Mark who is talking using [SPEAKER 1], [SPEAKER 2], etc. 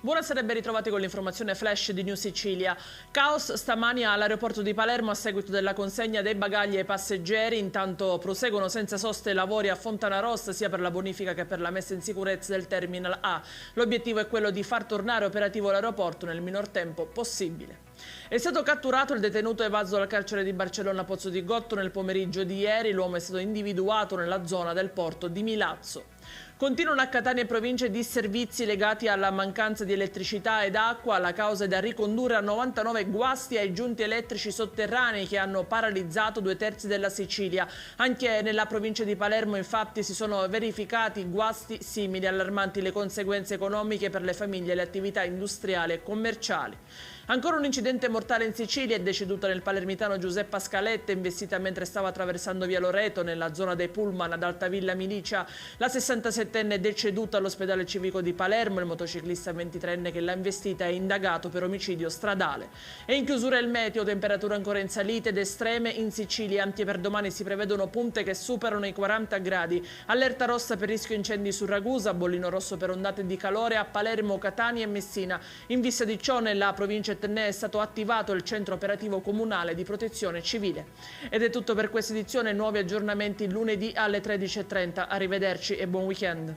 [SPEAKER 1] Buonasera e ben ritrovati con l'informazione flash di New Sicilia. Caos stamani all'aeroporto di Palermo a seguito della consegna dei bagagli ai passeggeri. Intanto proseguono senza sosta i lavori a Fontanarossa sia per la bonifica che per la messa in sicurezza del Terminal A. L'obiettivo è quello di far tornare operativo l'aeroporto nel minor tempo possibile. È stato catturato il detenuto evaso dal carcere di Barcellona Pozzo di Gotto nel pomeriggio di ieri. L'uomo è stato individuato nella zona del porto di Milazzo. Continuano a Catania e province disservizi legati alla mancanza di elettricità ed acqua. La causa è da ricondurre a 99 guasti ai giunti elettrici sotterranei che hanno paralizzato 2/3 della Sicilia. Anche nella provincia di Palermo infatti si sono verificati guasti simili, allarmanti le conseguenze economiche per le famiglie e le attività industriali e commerciali. Ancora un incidente mortale in Sicilia, è deceduta nel palermitano Giuseppa Scaletta, investita mentre stava attraversando via Loreto nella zona dei Pullman ad Altavilla Milicia. La 67enne è deceduta all'ospedale civico di Palermo. Il motociclista 23enne che l'ha investita è indagato per omicidio stradale. E in chiusura il meteo, temperature ancora in salita ed estreme in Sicilia. Anche per domani si prevedono punte che superano i 40 gradi. Allerta rossa per rischio incendi su Ragusa, bollino rosso per ondate di calore a Palermo, Catania e Messina. In vista di ciò nella provincia etnea è stato attivato il centro operativo comunale di protezione civile. Ed è tutto per questa edizione, nuovi aggiornamenti lunedì alle 13:30. Arrivederci e buon weekend.